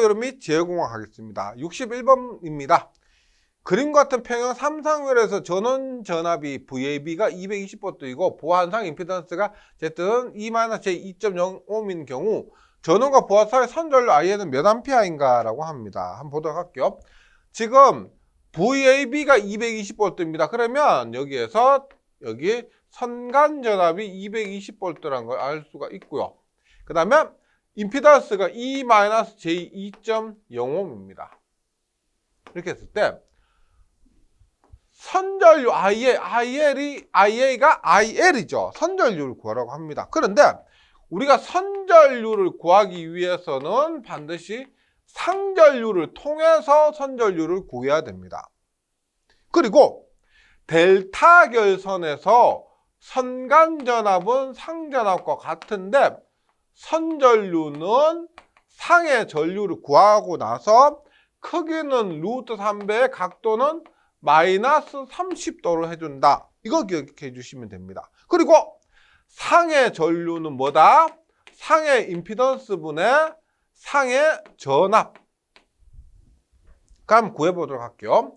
회로회로 및 제어공학 하겠습니다. 61번입니다. 그림 같은 평형 삼상회로에서 전원 전압이 VAB가 220V이고 보완상 임피던스가 Z는 E-j2.05인 경우 전원과 보완 사이 선전류 IN은 몇 암페어인가 라고 합니다. 한번 보도록 할게요. 지금 VAB가 220V입니다. 그러면 여기에서 여기 선간 전압이 220V라는 걸 알 수가 있고요. 그 다음에 임피던스가 E-j2.05입니다. 이렇게 했을 때 선전류 IA가 IL이죠. 선전류를 구하라고 합니다. 그런데 우리가 선전류를 구하기 위해서는 반드시 상전류를 통해서 선전류를 구해야 됩니다. 그리고 델타 결선에서 선간전압은 상전압과 같은데 선전류는 상의 전류를 구하고 나서 크기는 루트 3배의 각도는 마이너스 30도로 해준다. 이거 기억해 주시면 됩니다. 그리고 상의 전류는 뭐다? 상의 임피던스 분의 상의 전압. 그럼 구해보도록 할게요.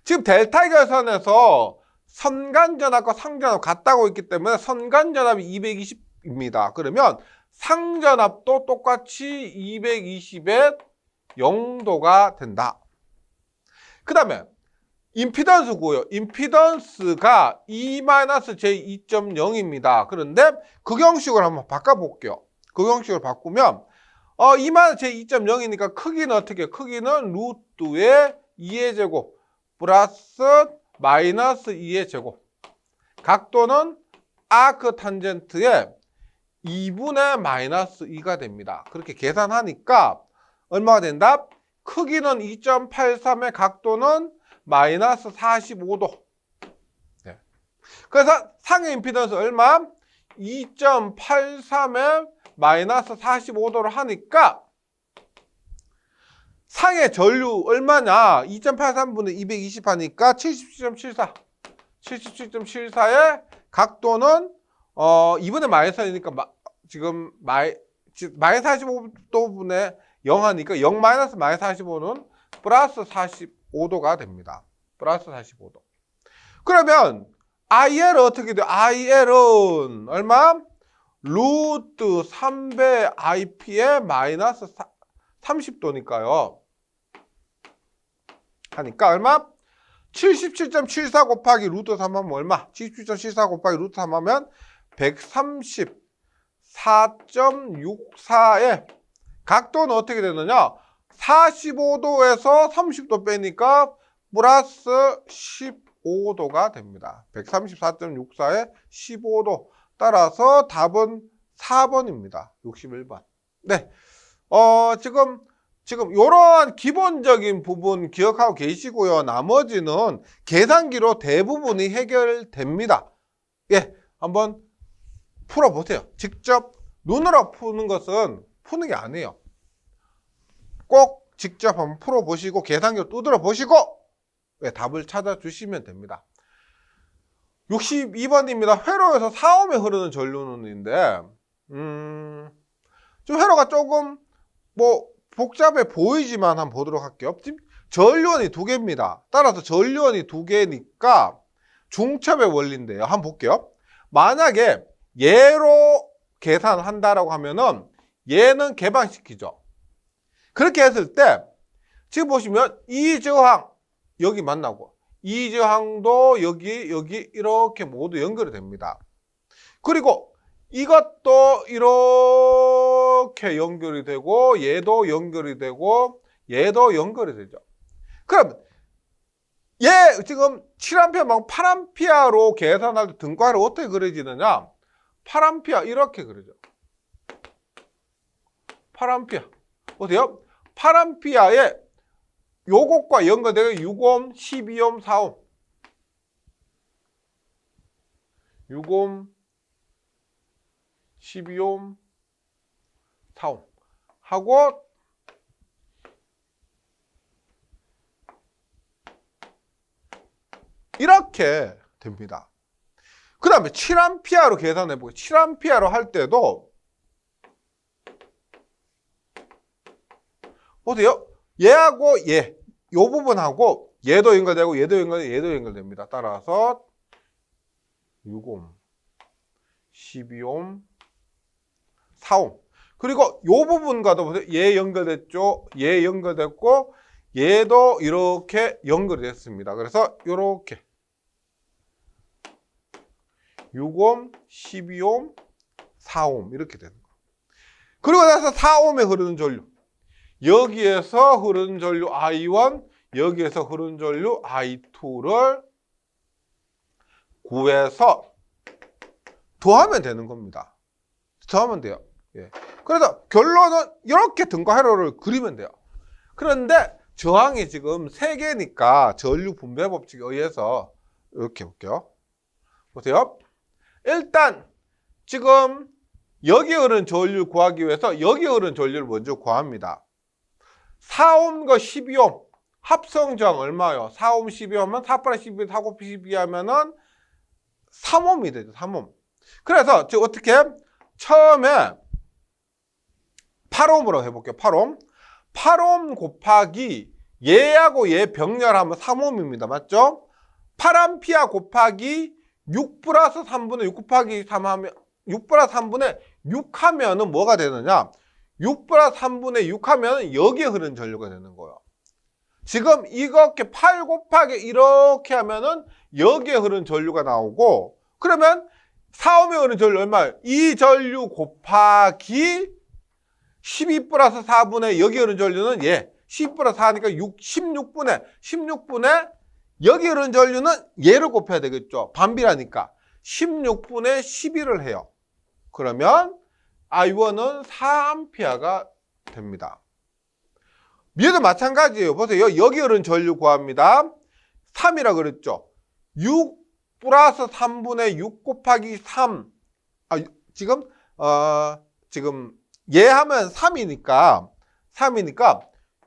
지금 델타 결선에서 선간전압과 상전압 같다고 있기 때문에 선간전압이 220입니다. 그러면 상전압도 똑같이 220에 0도가 된다. 그 다음에 임피던스 구해요. 임피던스가 E-j2.0입니다. 그런데 극형식을 한번 바꿔볼게요. 극형식을 바꾸면 E-j2.0이니까 크기는 어떻게? 크기는 루트의 2의 제곱 플러스 마이너스 2의 제곱. 각도는 아크 탄젠트의 2분의 마이너스 2가 됩니다. 그렇게 계산하니까 얼마가 된다? 크기는 2.83의 각도는 마이너스 45도. 네. 그래서 상의 임피던스 얼마? 2.83에 마이너스 45도를 하니까 상의 전류 얼마냐? 2.83분의 220 하니까 77.74. 77.74의 각도는 2분의 마이너스 1이니까 지금 마이너스 45도분의 0 하니까 0 마이너스 마이너스 45는 플러스 45도가 됩니다. 플러스 45도. 그러면 IL은 어떻게 돼요? IL은 얼마? 루트 3배 IP에 마이너스 30도니까요. 하니까 얼마? 77.74 곱하기 루트 3 하면 얼마? 77.74 곱하기 루트 3 하면 134.64의 각도는 어떻게 되느냐? 45도에서 30도 빼니까 플러스 15도가 됩니다. 134.64에 15도. 따라서 답은 4번입니다. 61번. 네. 지금 이러한 기본적인 부분 기억하고 계시고요. 나머지는 계산기로 대부분이 해결됩니다. 예. 한번 풀어보세요. 직접 눈으로 푸는 것은 푸는 게 아니에요. 꼭 직접 한번 풀어보시고 계산기로 두드려 보시고 답을 찾아주시면 됩니다. 62번입니다. 회로에서 4옴에 흐르는 전류는인데 좀 회로가 조금 복잡해 보이지만 한번 보도록 할게요. 전류원이 2개입니다. 따라서 전류원이 2개니까 중첩의 원리인데요. 한번 볼게요. 만약에 얘로 계산한다라고 하면은 얘는 개방시키죠. 그렇게 했을 때 지금 보시면 이 저항 여기 만나고 이 저항도 여기 이렇게 모두 연결이 됩니다. 그리고 이것도 이렇게 연결이 되고 얘도 연결이 되고 얘도 연결이 되죠. 그럼 얘 지금 7A, 8A로 계산할 때 등가를 어떻게 그려지느냐? 8A 이렇게 그려져. 8A 어때요? 8A에 요것과 연결되게 6옴, 12옴, 4옴. 6옴, 12옴, 4옴 하고 이렇게 됩니다. 그 다음에 7A로 계산해 보겠습니다. 7A로 할 때도 보세요. 얘하고 얘, 요 부분하고 얘도 연결되고 얘도 연결되고 얘도 연결됩니다. 따라서 6옴, 12옴, 4옴. 그리고 요 부분과도 보세요. 얘 연결됐죠. 얘 연결됐고 얘도 이렇게 연결이 됐습니다. 그래서 이렇게 6옴, 12옴, 4옴 이렇게 되는 거예요. 그리고 나서 4옴에 흐르는 전류. 여기에서 흐르는 전류 I1, 여기에서 흐르는 전류 I2를 구해서 더하면 되는 겁니다. 더하면 돼요. 예. 그래서 결론은 이렇게 등과 회로를 그리면 돼요. 그런데 저항이 지금 3개니까 전류 분배 법칙에 의해서 이렇게 볼게요. 보세요. 일단 지금 여기 흐르는 전류 구하기 위해서 여기 흐르는 전류를 먼저 구합니다. 4옴과 12옴 합성 저항 얼마요? 4옴 12옴은 4 플러스 12, 4 곱하기 12 하면은 3옴이 되죠. 3옴. 그래서 지금 어떻게 처음에 8옴으로 해볼게요. 8옴. 8옴 곱하기 얘하고 얘 병렬하면 3옴입니다. 맞죠? 8A 곱하기 6 플러스 3분의 6 곱하기 3 하면 6 플러스 3분의 6 하면은 뭐가 되느냐? 6 플러스 3분의 6 하면은 여기에 흐르는 전류가 되는 거예요. 지금 이렇게 8 곱하기 이렇게 하면은 여기에 흐르는 전류가 나오고, 그러면 4옴에 흐르는 전류 얼마예요? 이 전류 곱하기 12 플러스 4분의 여기 흐르는 전류는 얘 12 플러스 4니까 16분의 여기 흐르는 전류는 얘를 곱해야 되겠죠. 반비라니까 16분의 12를 해요. 그러면 I1은 4A가 됩니다. 얘도 마찬가지예요. 보세요. 여기 흐르는 전류 구합니다. 3이라 그랬죠. 6 플러스 3분의 6 곱하기 3. 지금 얘 하면 3이니까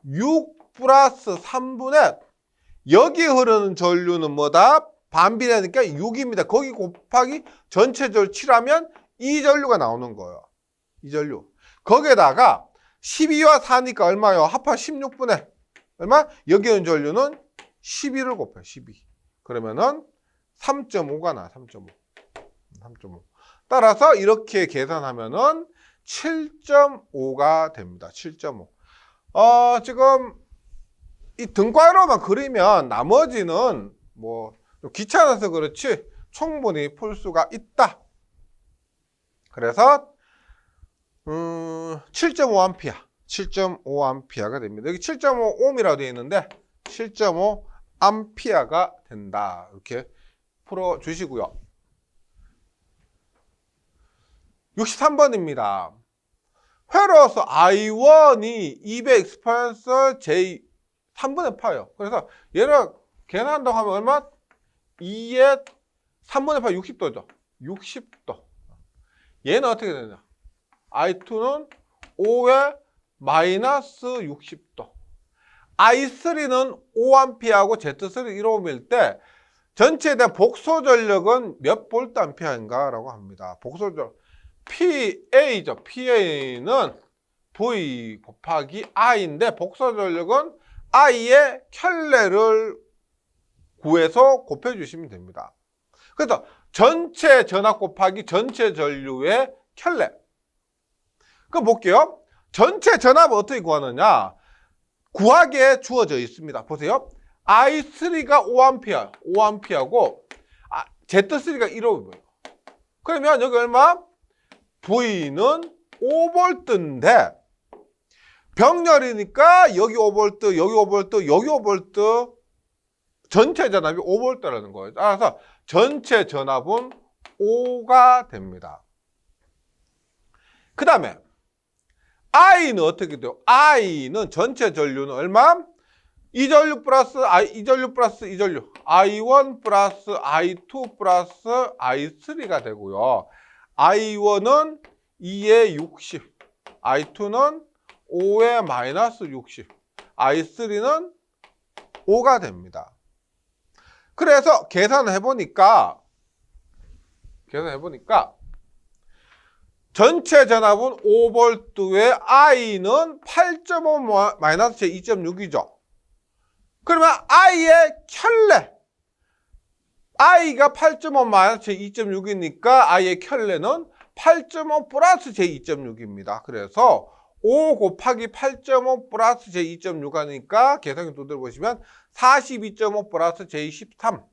6 플러스 3분의 여기 흐르는 전류는 뭐다? 반비례니까 6입니다. 거기 곱하기 전체 전류 7하면 이 전류가 나오는 거예요. 이 전류. 거기에다가 12와 4니까 얼마요? 합하 16분의 얼마? 여기 있는 전류는 12를 곱해요. 12. 그러면은 3.5가 나와요. 3.5. 따라서 이렇게 계산하면은 7.5가 됩니다. 7.5. 지금 이 등가로만 그리면 나머지는 뭐 귀찮아서 그렇지 충분히 풀 수가 있다. 그래서 7.5A가 됩니다. 여기 7.5옴이라고 되어 있는데 7.5A가 된다. 이렇게 풀어주시고요. 63번입니다. 회로서 I1이 200 익스파런스 J 3분의 8이요. 그래서 얘를 계산한다고 하면 얼마? 2의 3분의 8 60도죠. 60도. 얘는 어떻게 되냐? I2는 5의 마이너스 60도. I3는 5A하고 Z3 1옴일 때 전체에 대한 복소 전력은 몇 볼트 암페어인가 라고 합니다. 복소 전력 PA죠. PA는 V 곱하기 I인데 복소 전력은 I의 켤레를 구해서 곱해주시면 됩니다. 그래서 전체 전압 곱하기 전체 전류의 켤레. 그럼 볼게요. 전체 전압을 어떻게 구하느냐? 구하기에 주어져 있습니다. 보세요. I3가 5A고 Z3가 1O예요. 그러면 여기 얼마? V는 5V인데 병렬이니까 여기 5V, 여기 5V, 여기 5V 전체 전압이 5V라는 거예요. 따라서 전체 전압은 5가 됩니다. 그 다음에 I는 어떻게 돼요? I는 전체 전류는 얼마? 이 전류 플러스 이 전류 플러스 이 전류 I1 플러스 I2 플러스 I3가 되고요. I1은 2의 60, I2는 5의 마이너스 60, I3는 5가 됩니다. 그래서 계산을 해보니까 전체 전압은 5V에 I는 8.5 마이너스 제 2.6이죠. 그러면 I의 켤레. I가 8.5 마이너스 제 2.6이니까 I의 켤레는 8.5 플러스 제 2.6입니다. 그래서 5 곱하기 8.5 플러스 제 2.6 하니까 계산기 두드려 보시면 42.5 플러스 제 13.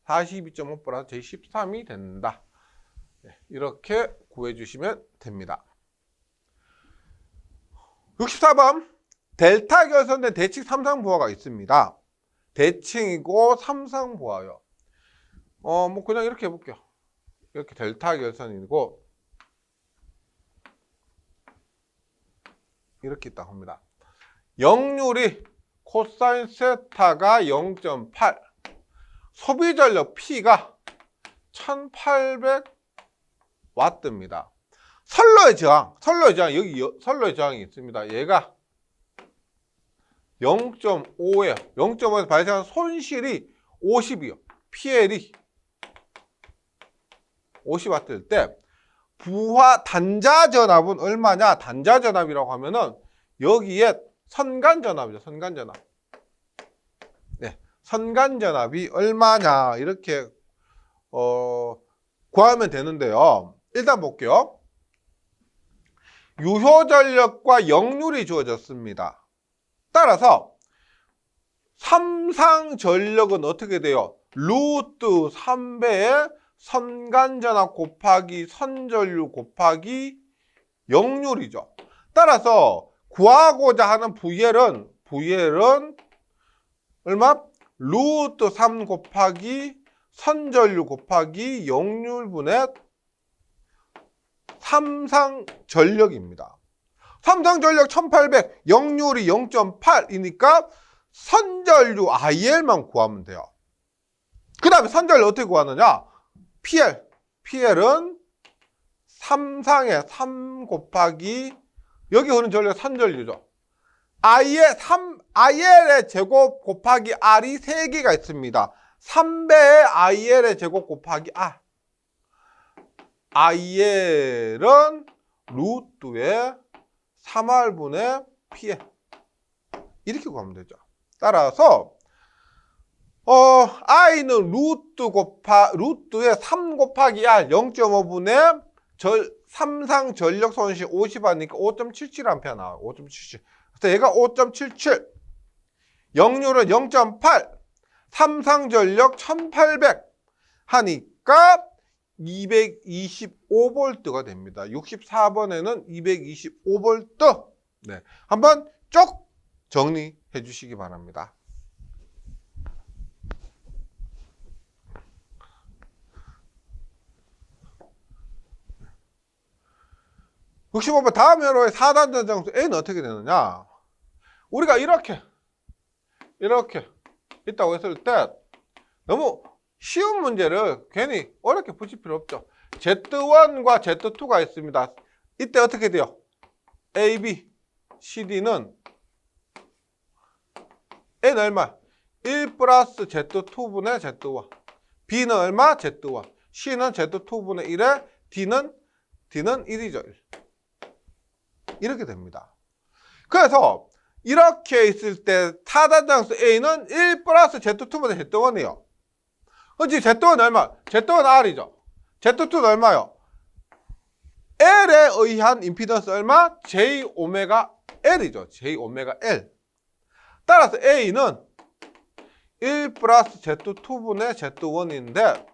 42.5 플러스 제 13이 된다. 이렇게 구해주시면 됩니다. 64번 델타 결선된 대칭 삼상부하가 있습니다. 대칭이고 삼상부하요. 뭐 그냥 이렇게 해볼게요. 이렇게 델타 결선이고 이렇게 있다고 합니다. 역률이 코사인 세타가 0.8, 소비전력 P가 1800W입니다. 선로의 저항, 여기 선로의 저항이 있습니다. 얘가 0.5예요. 0.5에서 발생한 손실이 50이요. PL이 50W일 때 부하 단자 전압은 얼마냐? 단자 전압이라고 하면은 여기에 선간 전압이죠. 선간 전압. 네, 선간 전압이 얼마냐? 이렇게 구하면 되는데요. 일단 볼게요. 유효 전력과 역률이 주어졌습니다. 따라서 삼상 전력은 어떻게 돼요? 루트 3배의 선간전압 곱하기 선전류 곱하기 역률이죠. 따라서 구하고자 하는 VL은 얼마? 루트 3 곱하기 선전류 곱하기 역률분의 삼상전력입니다. 삼상전력 1800, 역률이 0.8이니까 선전류 IL만 구하면 돼요. 그 다음에 선전류 어떻게 구하느냐? PL은 삼상의 3 곱하기 여기 흐르는 전류가 선전류죠. IL의 제곱 곱하기 R이 3개가 있습니다. 3배의 IL의 제곱 곱하기 R. IL은 루트의 3R분의 PL. 이렇게 구하면 되죠. 따라서 I는 루트의 3 곱하기 R 0.5분의 삼상 전력 손실 50하니까 5.77A 나와요. 5.77. 그래서 얘가 5.77. 역률은 0.8. 삼상 전력 1800 하니까 225V가 됩니다. 64번에는 225V. 네. 한번 쭉 정리해 주시기 바랍니다. 65번 다음 회로의 4단 전장수 A는 어떻게 되느냐? 우리가 이렇게 있다고 했을 때 너무 쉬운 문제를 괜히 어렵게 푸실 필요 없죠. Z1과 Z2가 있습니다. 이때 어떻게 돼요? A, B, CD는 A는 얼마? 1 플러스 Z2분의 Z1. B는 얼마? Z1. C는 Z2분의 1에 D는 1이죠. 1. 이렇게 됩니다. 그래서 이렇게 있을 때 타단장수 A는 1 플러스 Z2분의 Z1이에요. 그렇지? Z1은 얼마? Z1은 R이죠. Z2는 얼마요? L에 의한 임피던스 얼마? J-L이죠. J-L. 따라서 A는 1 플러스 Z2분의 Z1인데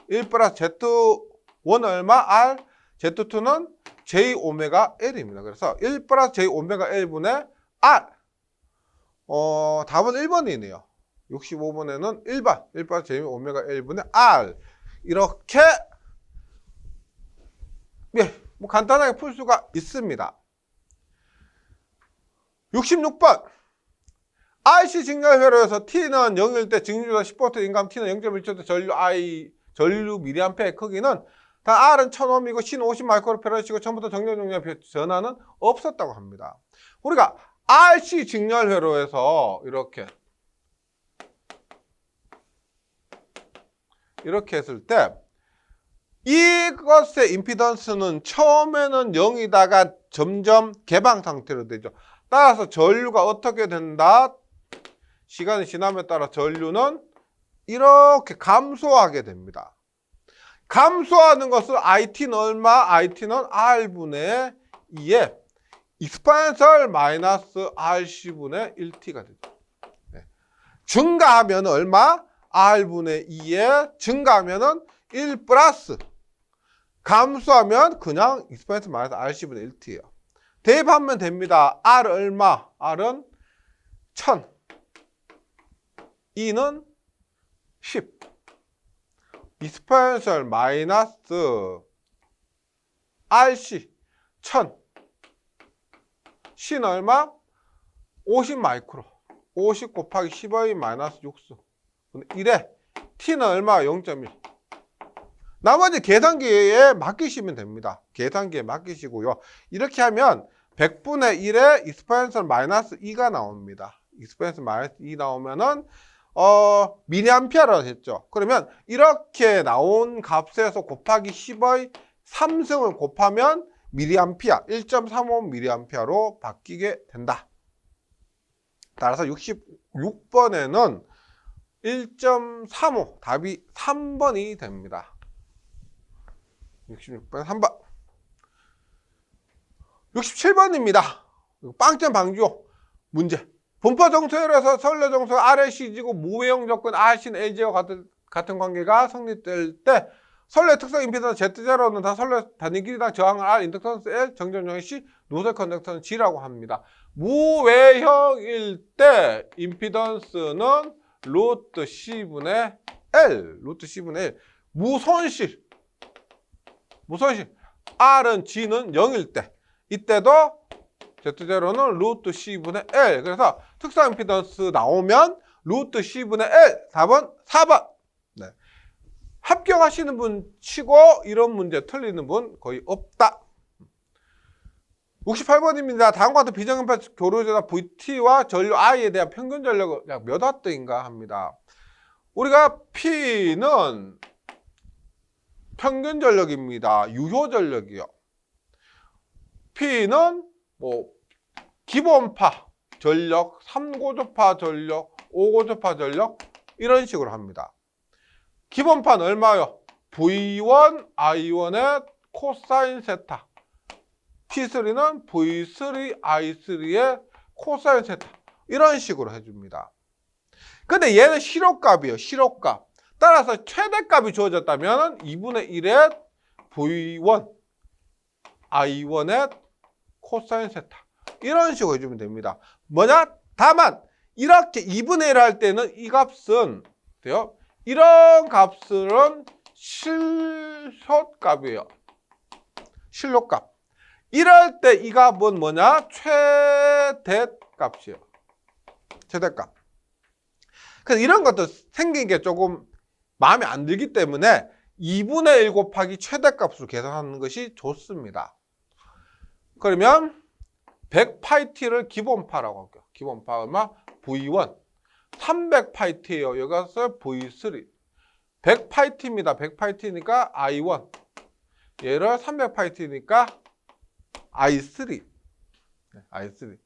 1 플러스 Z1 얼마? R. Z2는 J-L입니다. 그래서 1 플러스 J-L분의 R. 답은 1번이네요. 65번에는 1번 1 플러스 J-L분의 R. 이렇게 뭐 간단하게 풀 수가 있습니다. 66번 RC 직렬회로에서 T는 0일 때 직류가 10V 인감 T는 0.1초 때 전류 미리암페의 크기는 단 R은 1000ohm이고 C는 50마이크로페라시고 처음부터 정렬 종류의 전환은 없었다고 합니다. 우리가 RC 직렬회로에서 이렇게 했을 때 이것의 임피던스는 처음에는 0이다가 점점 개방 상태로 되죠. 따라서 전류가 어떻게 된다? 시간이 지남에 따라 전류는 이렇게 감소하게 됩니다. 감소하는 것을 IT는 얼마? IT는 R분의 2에 익스포넨셜 마이너스 RC분의 1T가 되죠. 네. 증가하면 얼마? R분의 2에 증가하면은 1 플러스 감소하면 그냥 익스포넨셜 마이너스 RC분의 1T예요. 대입하면 됩니다. R 얼마? R은 1000, E는 10. 익스포넨셜 마이너스 RC 1000, C는 얼마? 50 마이크로. 50 곱하기 10의 마이너스 6수. 1에 T는 얼마? 0.1. 나머지 계산기에 맡기시면 됩니다. 계산기에 맡기시고요. 이렇게 하면 100분의 1에 익스포넨셜 마이너스 2가 나옵니다. 익스포넨셜 마이너스 2 나오면은 미리암페어라고 했죠. 그러면 이렇게 나온 값에서 곱하기 10의 3승을 곱하면 미리암페어 1.35 미리암페어로 바뀌게 된다. 따라서 66번에는 1.35 답이 3번이 됩니다. 66번 3번. 67번입니다. 빵점 방지호 문제. 분포 정수열에서 선래 정수 RC지고 무외형 조건 RC는 LG와 같은 관계가 성립될 때 선래 특성 임피던스 Z0는 다 선래 단위 길이당 저항을 R, 인덕턴스 L, 정전용이 C, 노설 컨덕터는 G라고 합니다. 무외형일 때 임피던스는 루트 C분의 L, 루트 C분의 L. 무손실 R은 G는 0일 때 이때도 Z0는 루트 C분의 L. 그래서 특성 임피던스 나오면 루트 C분의 L. 답은 4번. 네. 합격하시는 분 치고 이런 문제 틀리는 분 거의 없다. 68번입니다. 다음과 같은 비정음파 교류전압 VT와 전류 I에 대한 평균 전력은 약 몇 와트인가 합니다. 우리가 P는 평균 전력입니다. 유효 전력이요. P는 기본파 전력, 3고조파 전력, 5고조파 전력 이런 식으로 합니다. 기본파는 얼마요? V1, I1의 코사인 세타. P3는 V3, I3의 코사인 세타. 이런 식으로 해줍니다. 근데 얘는 실효값이에요. 실효값. 따라서 최대값이 주어졌다면 2분의 1의 V1, I1의 코사인 세타. 이런 식으로 해주면 됩니다. 뭐냐? 다만 이렇게 2분의 1 할 때는 이 값은 돼요. 이런 값은 실효값이에요. 실효값. 이럴 때 이 값은 뭐냐? 최대값이에요. 최대값. 그래서 이런 것도 생긴 게 조금 마음에 안 들기 때문에 2분의 1 곱하기 최대값으로 계산하는 것이 좋습니다. 그러면 100파이T를 기본파라고 할게요. 기본파 얼마? V1. 300파이T예요. 여기서 V3. 100파이T입니다. 100파이T니까 I1. 얘를 300파이T니까 I3. I3.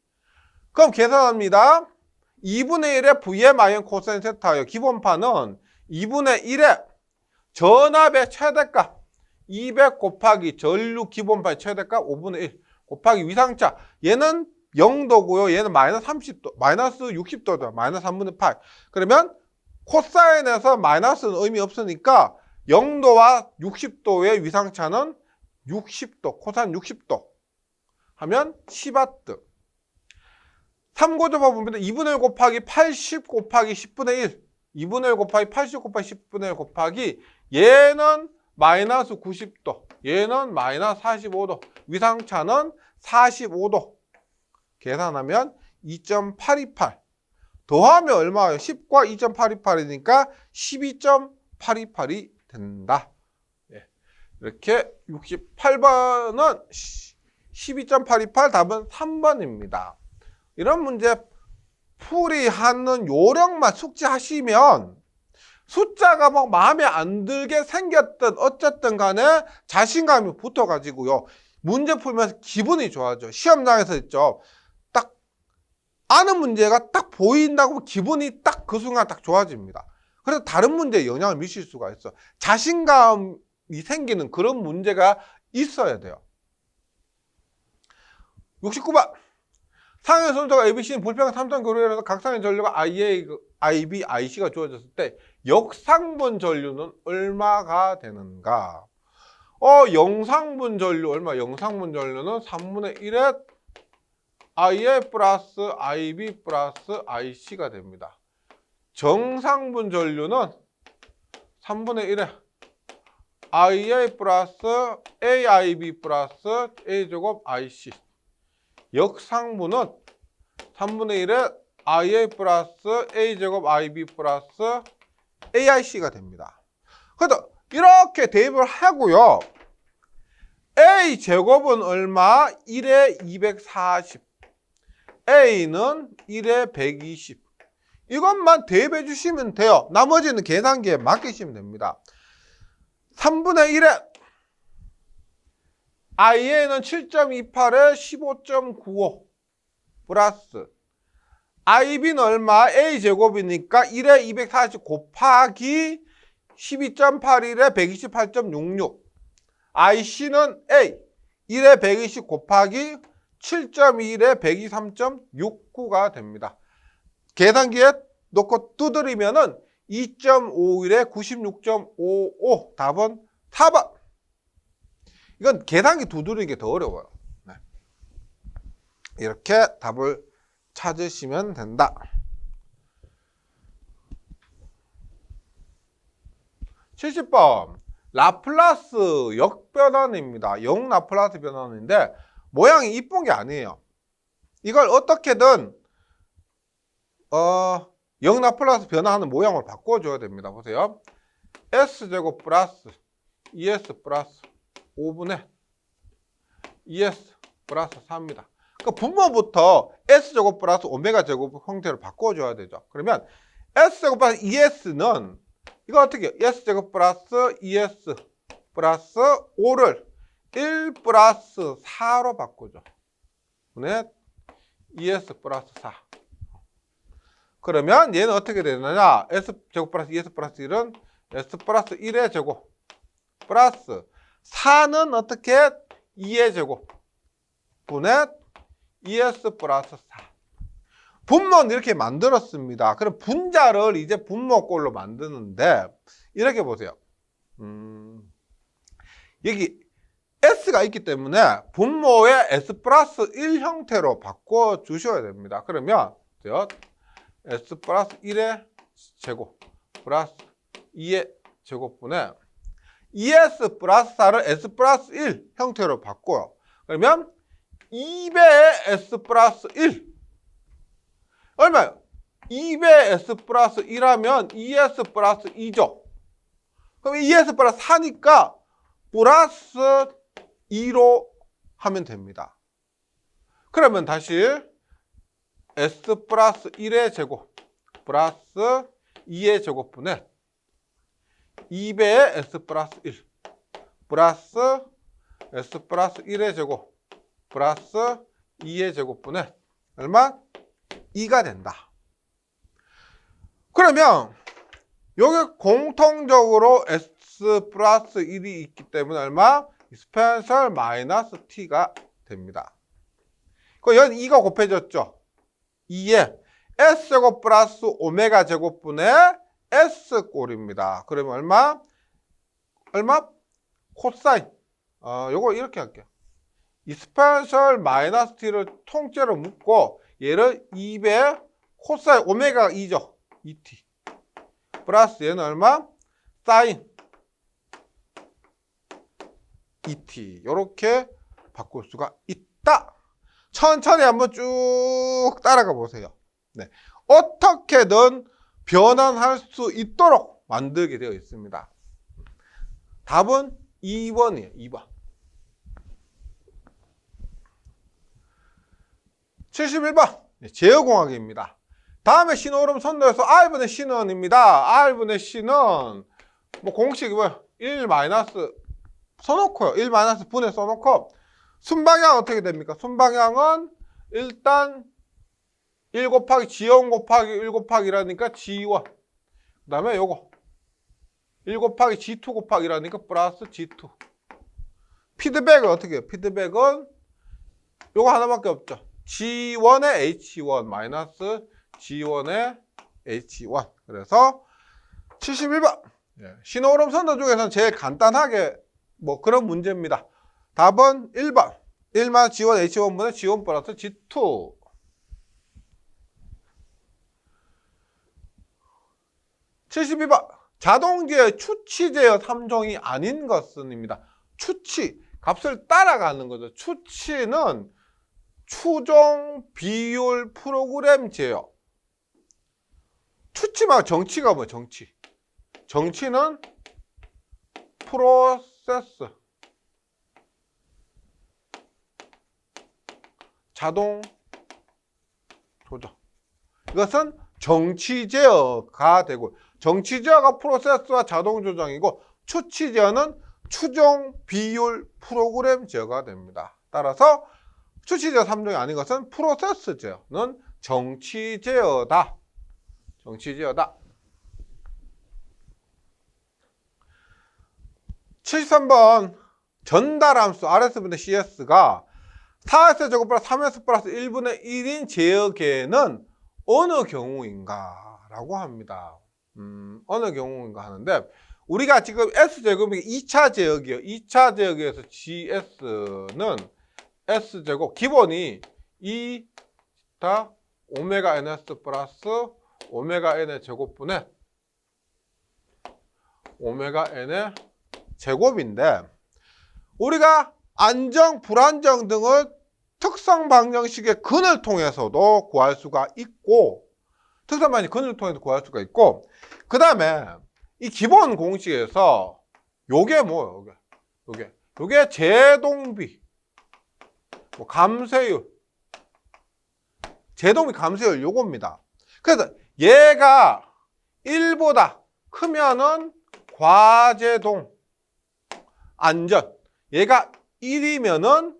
그럼 계산합니다. 2분의 1의 VM 코사인 세타예요. 기본파는 2분의 1의 전압의 최대값 200 곱하기 전류 기본파의 최대값 5분의 1 곱하기 위상차. 얘는 0도고요. 얘는 마이너스 30도, 마이너스 60도죠. 마이너스 3분의 8. 그러면 코사인에서 마이너스는 의미 없으니까 0도와 60도의 위상차는 60도, 코사인 60도 하면 10W. 3고조파 분배는 2분의 1 곱하기 80 곱하기 10분의 1. 2분의 1 곱하기 80 곱하기 10분의 1 곱하기 얘는 마이너스 90도. 얘는 마이너스 45도. 위상차는 45도. 계산하면 2.828. 더하면 얼마예요? 10과 2.828이니까 12.828이 된다. 이렇게 68번은 12.828 답은 3번입니다. 이런 문제 풀이하는 요령만 숙지하시면 숫자가 막 마음에 안 들게 생겼든 어쨌든 간에 자신감이 붙어가지고요. 문제 풀면서 기분이 좋아져. 시험장에서 있죠. 딱 아는 문제가 딱 보인다고 기분이 딱 그 순간 딱 좋아집니다. 그래서 다른 문제에 영향을 미칠 수가 있어. 자신감이 생기는 그런 문제가 있어야 돼요. 69번. 상의 순서가 ABC는 불평 3선 교류에서 각상의 전류가 IA, IB, IC가 주어졌을 때 역상분 전류는 얼마가 되는가? 영상분 전류 얼마? 영상분 전류는 3분의 1의 IA 플러스 IB 플러스 IC가 됩니다. 정상분 전류는 3분의 1의 IA 플러스 AIB 플러스 A제곱 IC. 역상분은 3분의 1의 IA 플러스 A제곱 IB 플러스 AIC가 됩니다. 그래서 이렇게 대입을 하고요. A제곱은 얼마? 1에 240. A는 1에 120. 이것만 대입해 주시면 돼요. 나머지는 계산기에 맡기시면 됩니다. 3분의 1에 IA는 7.28에 15.95 플러스 IB는 얼마? A제곱이니까 1에 240 곱하기 12.81에 128.66 IC는 A 1에 120 곱하기 7.1에 123.69가 됩니다. 계산기에 넣고 두드리면은 2.51에 96.55 답은 4번. 이건 계산기 두드리는 게 더 어려워요. 네. 이렇게 답을 찾으시면 된다. 70번. 라플라스 역변환입니다. 역라플라스 변환인데 모양이 이쁜 게 아니에요. 이걸 어떻게든 역라플라스 변화하는 모양을 바꿔줘야 됩니다. 보세요. S제곱 플러스 ES 플러스 5분의 ES 플러스 4입니다. 그러니까 분모부터 S제곱 플러스 오메가 제곱 형태로 바꿔줘야 되죠. 그러면 S제곱 플러스 ES는 이거 어떻게 해요? S제곱 플러스 ES 플러스 5를 1 플러스 4로 바꾸죠. 분의 ES 플러스 4. 그러면 얘는 어떻게 되느냐? S제곱 플러스 ES 플러스 1은 S 플러스 1의 제곱 플러스 4는 어떻게? 2의 제곱 분의 ES 플러스 4. 분모는 이렇게 만들었습니다. 그럼 분자를 이제 분모꼴로 만드는데 이렇게 보세요. 여기 S가 있기 때문에 분모에 S 플러스 1 형태로 바꿔주셔야 됩니다. 그러면 S 플러스 1의 제곱 플러스 2의 제곱분의 ES 플러스 4를 S 플러스 1 형태로 바꿔요. 그러면 2배의 S 플러스 1 얼마예요? 2배 S 플러스 1하면 ES 플러스 2죠. 그럼 ES 플러스 4니까 플러스 2로 하면 됩니다. 그러면 다시 S 플러스 1의 제곱 플러스 2의 제곱분의 2배의 S 플러스 1 플러스 S 플러스 1의 제곱 플러스 2의 제곱분의 얼마? 2가 된다. 그러면 여기 공통적으로 S 플러스 1이 있기 때문에 얼마? 스펜셜 마이너스 T가 됩니다. 여기 2가 곱해졌죠? 2에 S제곱 플러스 오메가 제곱분의 S꼴입니다. 그러면 얼마? 얼마? 코사인. 요거 이렇게 할게요. 이 스펜셜 마이너스 T를 통째로 묶고 얘를 2배 코사인 오메가 2죠. 2t. 플러스 얘는 얼마? 사인 2t. 요렇게 바꿀 수가 있다. 천천히 한번 쭉 따라가 보세요. 네. 어떻게든 변환할 수 있도록 만들게 되어 있습니다. 답은 2번이에요. 2번. 71번 제어공학입니다. 다음에 신호름 선도에서 R분의 C는입니다. R분의 C는 뭐 공식이 뭐야? 1 마이너스 써놓고요. 1 마이너스 분해 써놓고 순방향 어떻게 됩니까? 순방향은 일단 1 곱하기 G1 곱하기 1 곱하기라니까 G1. 그 다음에 요거 1 곱하기 G2 곱하기라니까 플러스 G2. 피드백은 어떻게 해요? 피드백은 요거 하나밖에 없죠. G1의 H1 마이너스 G1의 H1. 그래서 71번. 신호름 선도 중에서는 제일 간단하게 뭐 그런 문제입니다. 답은 1번. 1만 G1 H1분의 G1 플러스 G2. 72번. 자동제의 추치제어 3종이 아닌 것은입니다. 추치, 값을 따라가는 거죠. 추치는 추종, 비율, 프로그램 제어. 추치만 정치가 뭐예요? 정치. 정치는 프로세스. 자동 조정. 이것은 정치 제어가 되고, 정치 제어가 프로세스와 자동 조정이고, 추치 제어는 추종, 비율, 프로그램 제어가 됩니다. 따라서 추치 제어 3종이 아닌 것은 프로세스 제어는 정치 제어다. 정치 제어다. 73번 전달함수 RS분의 CS가 4S 제곱 플러스 3S 플러스 1분의 1인 제어계는 어느 경우인가 라고 합니다. 어느 경우인가 하는데, 우리가 지금 S제곱이 2차 제어기예요. 2차 제어기에서 GS는 S제곱, 기본이 2다 오메가 NS 플러스 오메가 N의 제곱분의 오메가 N의 제곱인데, 우리가 안정, 불안정 등을 특성 방정식의 근을 통해서도 구할 수가 있고, 특성 방정식 근을 통해서 구할 수가 있고, 그 다음에 이 기본 공식에서 요게 뭐예요? 요게 제동비, 뭐 감쇄율, 제동비 감쇄율 요겁니다. 그래서 얘가 1보다 크면은 과제동, 안전. 얘가 1이면은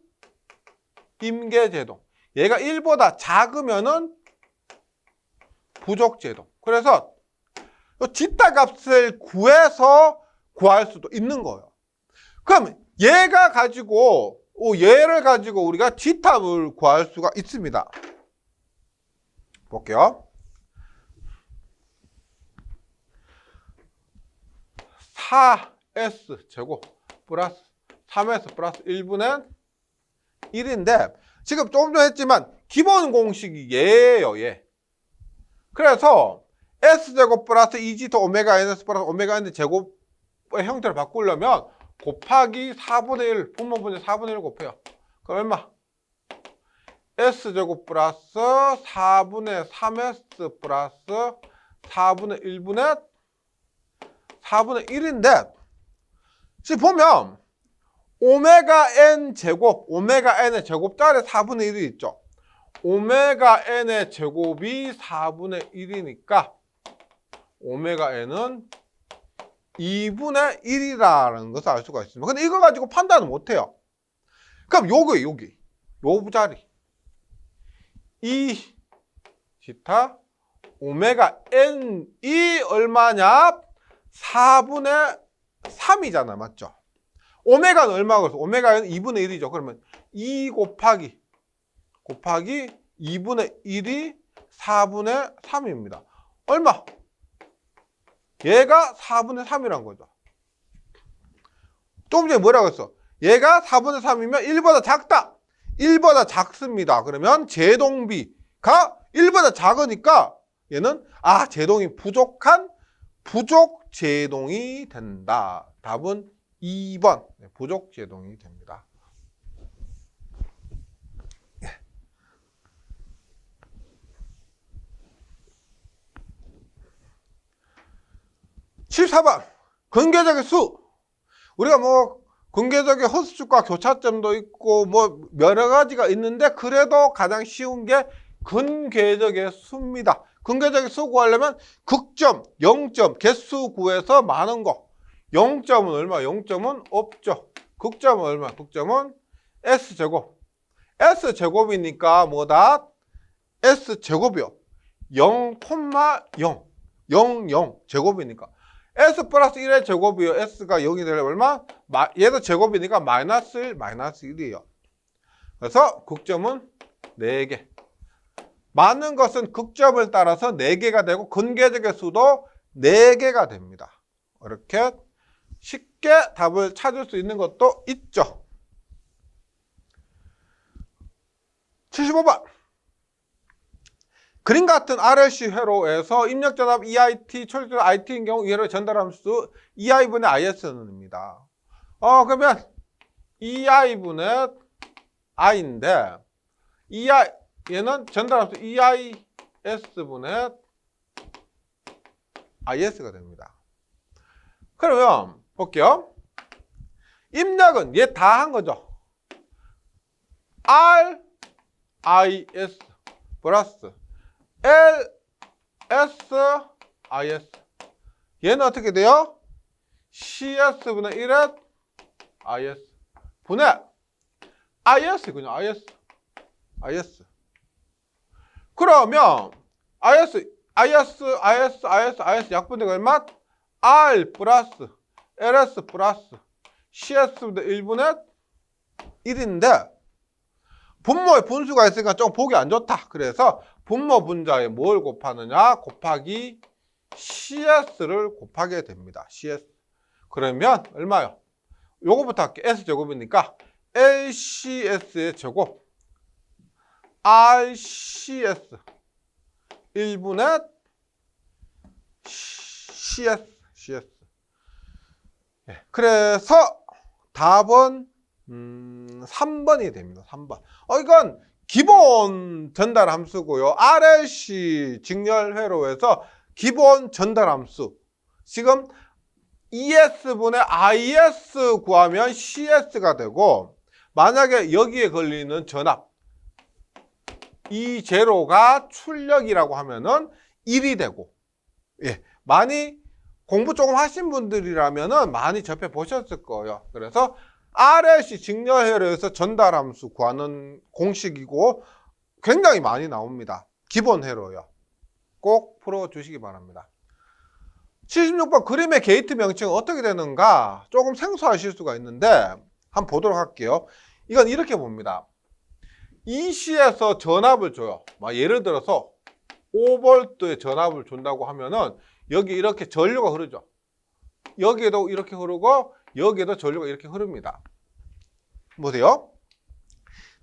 임계제동. 얘가 1보다 작으면은 부족제동. 그래서 지타 값을 구해서 구할 수도 있는 거예요. 그럼 얘를 가지고 우리가 지탑을 구할 수가 있습니다. 볼게요. 4S 제곱 플러스 3S 플러스 1분의 1인데, 지금 조금 전에 했지만 기본 공식이 얘예요. 얘. 그래서 S제곱 플러스 2G 더 오메가 NS 플러스 오메가 N 제곱의 형태를 바꾸려면 곱하기 4분의 1, 분모분의 4분의 1 곱해요. 그럼 얼마? S제곱 플러스 4분의 3S 플러스 4분의 1분의 4분의 1인데, 지금 보면 오메가 N 제곱, 오메가 N의 제곱자리 4분의 1이 있죠. 오메가 N의 제곱이 4분의 1이니까 오메가 N은 2분의 1이라는 것을 알 수가 있습니다. 근데 이거 가지고 판단을 못해요. 그럼 여기 요 자리 이 지타 오메가 N이 얼마냐? 4분의 3이잖아. 맞죠? 오메가는 얼마가 그래서 오메가는 2분의 1이죠. 그러면 2 곱하기 2분의 1이 4분의 3입니다. 얼마? 얘가 4분의 3이란 거죠. 조금 전에 뭐라고 했어? 얘가 4분의 3이면 1보다 작다. 1보다 작습니다. 그러면 제동비가 1보다 작으니까 얘는 제동이 부족한 부족 제동이 된다. 답은 2번 부족 제동이 됩니다. 74번 근계적의 수. 우리가 뭐 근계적의 허수축과 교차점도 있고 뭐 여러 가지가 있는데, 그래도 가장 쉬운 게 근계적의 수입니다. 근계적인 수 구하려면 극점, 0점, 개수 구해서 많은 거. 0점은 얼마? 0점은 없죠. 극점은 얼마? 극점은 S제곱. S제곱이니까 뭐다? S제곱이요. 0,0. 0, 제곱이니까. S 플러스 1의 제곱이요. S가 0이 되려면 얼마? 얘도 제곱이니까 마이너스 1, 마이너스 1이에요. 그래서 극점은 4개. 많은 것은 극점을 따라서 4개가 되고 근계적의 수도 4개가 됩니다. 이렇게 쉽게 답을 찾을 수 있는 것도 있죠. 75번. 그림 같은 RLC 회로에서 입력전압 EIT, 초lik전 IT인 경우 이 회로의 전달함수 EI분의 IS입니다. 그러면 EI분의 I인데 얘는 전달함수 EIS분의 IS가 됩니다. 그러면 볼게요. 입력은 얘 다 한 거죠. R, IS 플러스 L, S, IS. 얘는 어떻게 돼요? CS분의 1의 IS 분의 IS군요. IS. 그러면 IS 약분되가 얼마? R 플러스 LS 플러스 CS분의 1분의 1인데 분모에 분수가 있으니까 좀 보기 안 좋다. 그래서 분모 분자에 뭘 곱하느냐? 곱하기 CS를 곱하게 됩니다. CS. 그러면 얼마요? 요거부터 할게. S제곱이니까 LCS의 제곱 RCS 1분의 CS. 예, 그래서 답은 3번이 됩니다. 3번. 이건 기본 전달 함수고요. RLC 직렬 회로에서 기본 전달 함수. 지금 ES분의 IS 구하면 CS가 되고 만약에 여기에 걸리는 전압 이 제로가 출력이라고 하면은 1이 되고 예, 많이 공부 조금 하신 분들이라면은 많이 접해 보셨을 거예요. 그래서 RLC 직렬회로에서 전달함수 구하는 공식이고 굉장히 많이 나옵니다. 기본 회로요. 꼭 풀어주시기 바랍니다. 76번 그림의 게이트 명칭은 어떻게 되는가 조금 생소하실 수가 있는데 한번 보도록 할게요. 이건 이렇게 봅니다. EC에서 전압을 줘요. 예를 들어서 5V의 전압을 준다고 하면은 여기 이렇게 전류가 흐르죠. 여기에도 이렇게 흐르고 여기에도 전류가 이렇게 흐릅니다. 보세요.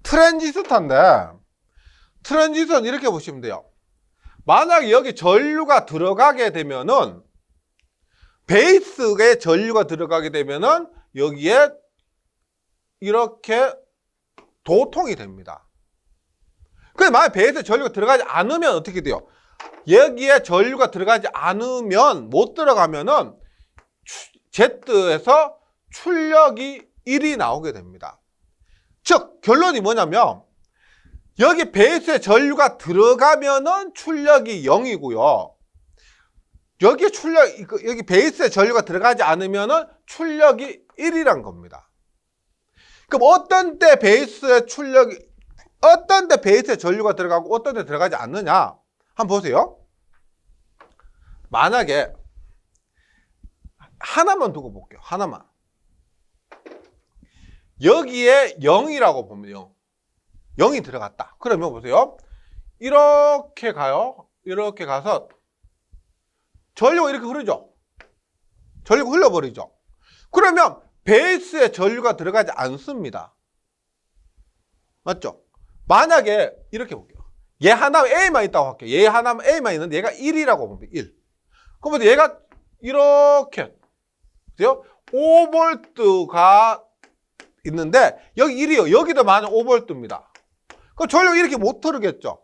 트랜지스터인데 트랜지스터는 이렇게 보시면 돼요. 만약에 여기 전류가 들어가게 되면은 베이스에 전류가 들어가게 되면은 여기에 이렇게 도통이 됩니다. 근데 만약 베이스에 전류가 들어가지 않으면 어떻게 돼요? 여기에 전류가 들어가지 않으면 못 들어가면은 Z에서 출력이 1이 나오게 됩니다. 즉 결론이 뭐냐면 여기 베이스에 전류가 들어가면은 출력이 0이고요. 여기 베이스에 전류가 들어가지 않으면은 출력이 1이란 겁니다. 그럼 어떤 때 베이스에 전류가 들어가고 어떤 때 들어가지 않느냐? 한번 보세요. 만약에 하나만 두고 볼게요. 하나만. 여기에 0이라고 보면 0. 0이 들어갔다. 그러면 보세요. 이렇게 가요. 이렇게 가서 전류가 이렇게 흐르죠. 전류가 흘러버리죠. 그러면 베이스에 전류가 들어가지 않습니다. 맞죠? 만약에 이렇게 볼게요. 얘 하나면 A만 있다고 할게요. 얘 하나면 A만 있는데 얘가 1이라고 봅니다. 1. 그러면 얘가 이렇게 보세요. 5V가 있는데 여기 1이요. 여기도 만약 5V입니다. 그럼 전류가 이렇게 못 흐르겠죠.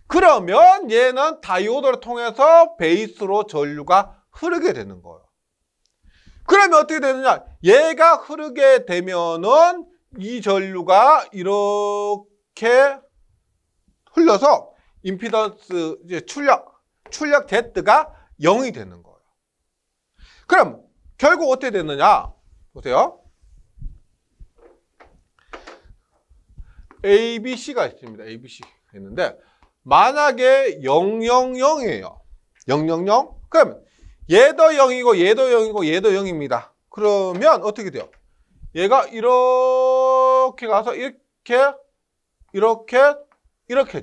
그러면 얘는 다이오드를 통해서 베이스로 전류가 흐르게 되는 거예요. 그러면 어떻게 되느냐? 얘가 흐르게 되면은 이 전류가 이렇게 흘러서 임피던스 이제 출력 Z가 0이 되는 거예요. 그럼 결국 어떻게 됐느냐? 보세요. ABC가 있습니다. ABC 있는데 만약에 000이에요. 000? 그럼 얘도 0이고 얘도 0이고 얘도 0입니다. 그러면 어떻게 돼요? 얘가 이렇게 가서 이렇게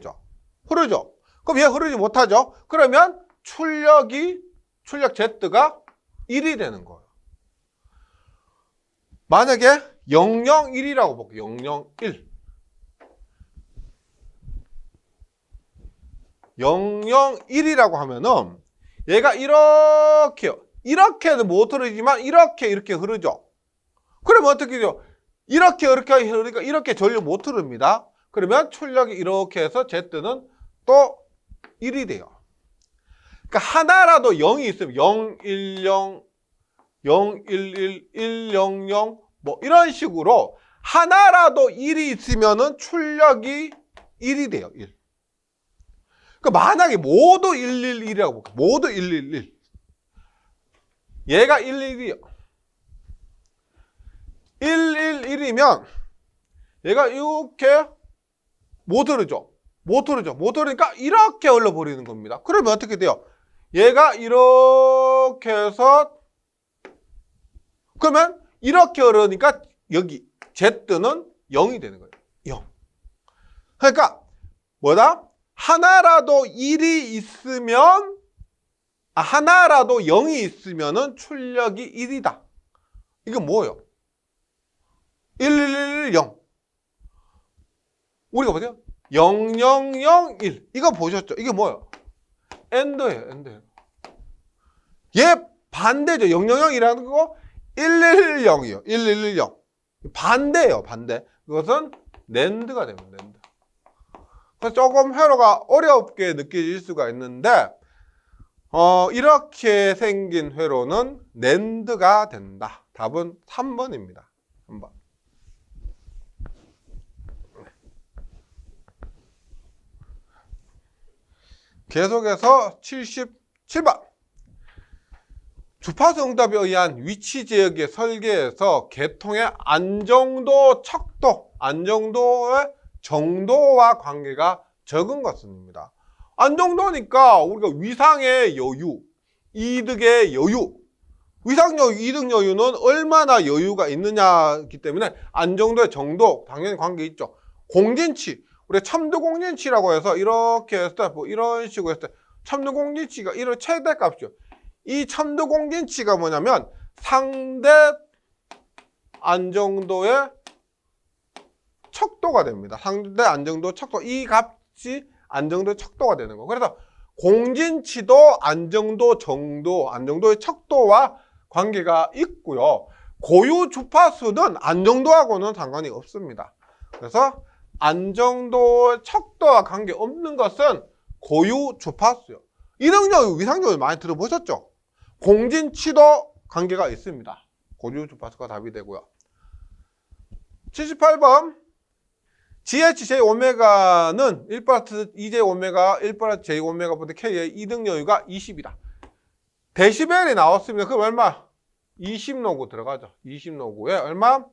죠. 흐르죠. 그럼 얘 흐르지 못하죠. 그러면 출력 Z가 1이 되는 거예요. 만약에 001이라고 볼게요. 001. 001이라고 하면은 얘가 이렇게는 못 흐르지만 이렇게 흐르죠. 그러면 어떻게 돼요? 이렇게 흐르니까 이렇게 전혀 못 흐릅니다. 그러면 출력이 이렇게 해서 Z는 또 1이 돼요. 그러니까 하나라도 0이 있으면 010, 011, 100 뭐 이런 식으로 하나라도 1이 있으면은 출력이 1이 돼요. 1. 그러니까 만약에 모두 111이라고 볼게요. 모두 111. 얘가 111이요. 111이면 얘가 이렇게 못 흐르죠. 못 흐르니까 이렇게 흘러버리는 겁니다. 그러면 어떻게 돼요? 얘가 이렇게 해서 그러면 이렇게 흐르니까 여기 Z는 0이 되는 거예요. 0. 그러니까 뭐다? 하나라도 1이 있으면 하나라도 0이 있으면은 출력이 1이다. 이건 뭐예요? 1110. 우리가 보세요. 0001. 이거 보셨죠? 이게 뭐예요? AND예요. AND. 얘 반대죠. 000이라는 거 1110이요. 1110. 반대예요. 반대. 그것은 NAND가 됩니다. NAND. 그래서 조금 회로가 어렵게 느껴질 수가 있는데 이렇게 생긴 회로는 NAND가 된다. 답은 3번입니다. 3번. 계속해서 77번. 주파수 응답에 의한 위치 지역의 설계에서 계통의 안정도, 척도, 안정도의 정도와 관계가 적은 것입니다. 안정도니까 우리가 위상의 여유, 이득의 여유, 위상 여유, 이득 여유는 얼마나 여유가 있느냐이기 때문에 안정도의 정도 당연히 관계 있죠. 공진치, 우리가 첨두공진치라고 해서 이렇게 했을 때 뭐 이런 식으로 했을 때 첨두공진치가 이런 최대값이죠. 이 첨두공진치가 뭐냐면 상대 안정도의 척도가 됩니다. 상대 안정도 척도. 이 값이 안정도의 척도가 되는 거. 그래서 공진치도 안정도, 정도, 안정도의 척도와 관계가 있고요. 고유 주파수는 안정도하고는 상관이 없습니다. 그래서 안정도, 척도와 관계 없는 것은 고유 주파수요. 이등여유, 위상여유 많이 들어보셨죠? 공진치도 관계가 있습니다. 고유 주파수가 답이 되고요. 78번. GH, J오메가는 1 플러스 2J 오메가, 1 플러스 J 오메가보다 K의 이등여유가 20이다. 데시벨이 나왔습니다. 그럼 얼마? 20로그 들어가죠. 20로그에 얼마?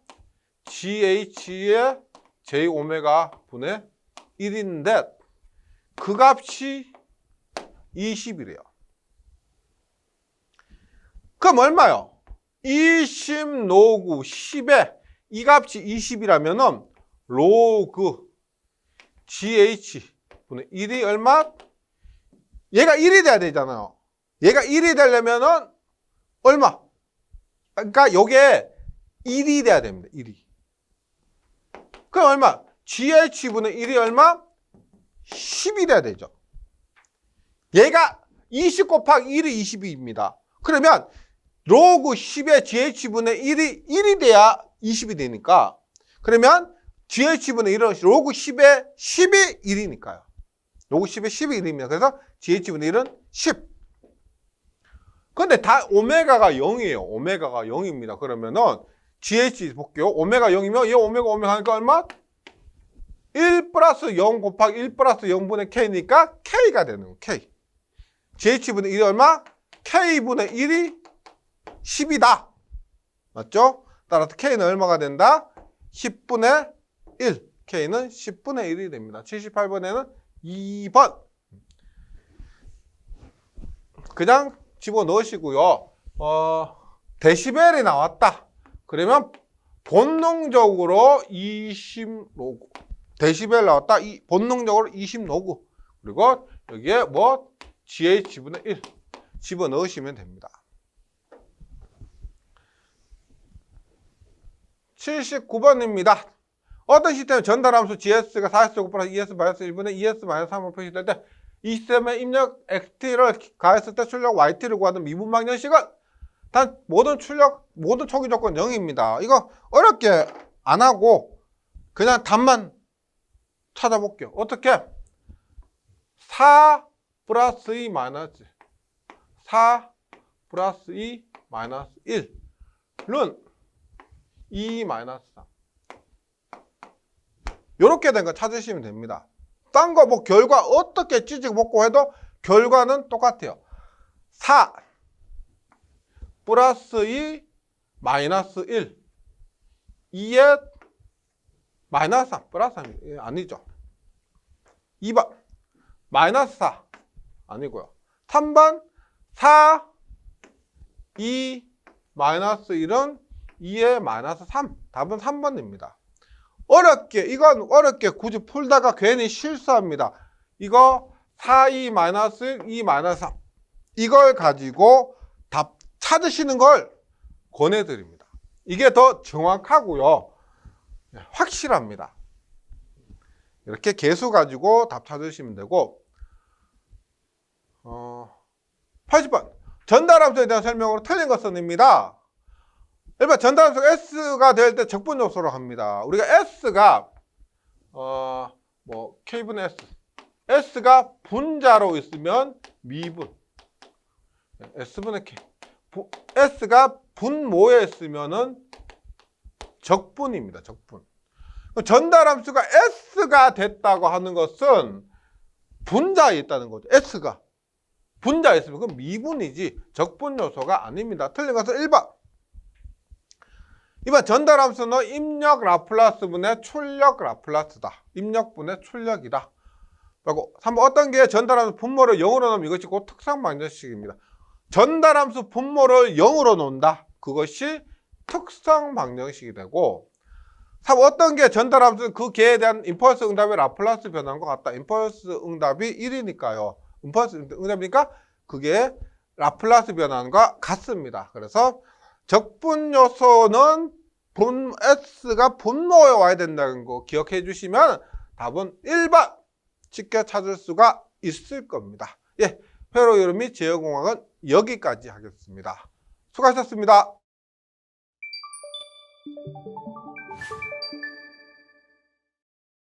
GH의 J 오메가 분의 1인데 그 값이 20이래요. 그럼 얼마요? 20로그 10에 이 값이 20이라면은 로그 GH 분의 1이 얼마? 얘가 1이 돼야 되잖아요. 얘가 1이 되려면은 얼마? 그러니까 요게 1이 돼야 됩니다. 1이. 그럼 얼마? GH 분의 1이 얼마? 10이 돼야 되죠. 얘가 20 곱하기 1이 20입니다. 그러면 로그 10의 GH분의 1이 돼야 20이 되니까 그러면 GH분의 1은 로그 10의 10이 1이니까요. 로그 10의 10이 1입니다. 그래서 GH분의 1은 10. 근데 다 오메가가 0이에요. 오메가가 0입니다. 그러면은 GH 볼게요. 오메가 0이면 얘 오메가 하니까 얼마? 1 플러스 0 곱하기 1 플러스 0분의 K니까 K가 되는 거예요. K. GH분의 1이 얼마? K분의 1이 10이다. 맞죠? 따라서 K는 얼마가 된다? 10분의 1. K는 10분의 1이 됩니다. 78번에는 2번. 그냥 집어넣으시고요. 데시벨이 나왔다. 그러면 본능적으로 20로그. 데시벨 나왔다. 본능적으로 20로그. 그리고 여기에 뭐 GH분의 1 집어넣으시면 됩니다. 79번입니다. 어떤 시스템의 전달함수 GS가 40제곱 플러스 ES-1분의 ES-3으로 표시될 때 이 시스템의 입력 XT를 가했을 때 출력 YT를 구하는 미분 방정식은 단 모든 초기 조건 0입니다. 이거 어렵게 안 하고 그냥 답만 찾아볼게요. 어떻게? 4 플러스 2 마이너스 4 플러스 2 마이너스 1은 2 마이너스 3. 이렇게 된 거 찾으시면 됩니다. 딴 거 뭐 결과 어떻게 찌직 먹고 해도 결과는 똑같아요. 4 플러스 2 마이너스 1 2에 마이너스 3 플러스 3 아니죠. 2번 마이너스 4 아니고요. 3번 4 2 마이너스 1은 2에 마이너스 3. 답은 3번입니다. 이건 어렵게 굳이 풀다가 괜히 실수합니다. 이거 4, 2, 마이너스 1, 2, 마이너스 3. 이걸 가지고 답 찾으시는 걸 권해드립니다. 이게 더 정확하고요. 확실합니다. 이렇게 개수 가지고 답 찾으시면 되고, 80번. 전달함수에 대한 설명으로 틀린 것은입니다. 일반 전달함수가 S가 될 때 적분 요소로 합니다. 우리가 S가 K분의 S. S가 분자로 있으면 미분. S분의 K. S가 분모에 있으면은 적분입니다. 적분. 전달함수가 S가 됐다고 하는 것은 분자에 있다는 거죠. S가 분자에 있으면 그건 미분이지 적분 요소가 아닙니다. 틀린 것은 1번. 이번 전달함수는 입력 라플라스분의 출력 라플라스다. 입력분의 출력이다. 그리고 3번 어떤 게 전달함수 분모를 0으로 놓으면 이것이 곧 특성 방정식입니다. 전달함수 분모를 0으로 놓는다. 그것이 특성 방정식이 되고 3번 어떤 게 전달함수 그 개에 대한 임펄스 응답의 라플라스 변화인 것 같다. 임펄스 응답이 1이니까요. 임펄스 응답이니까 그게 라플라스 변화과 같습니다. 그래서 적분 요소는 S가 분모에 와야 된다는 거 기억해 주시면 답은 1번 쉽게 찾을 수가 있을 겁니다. 예, 회로 이론 및 제어공학은 여기까지 하겠습니다. 수고하셨습니다.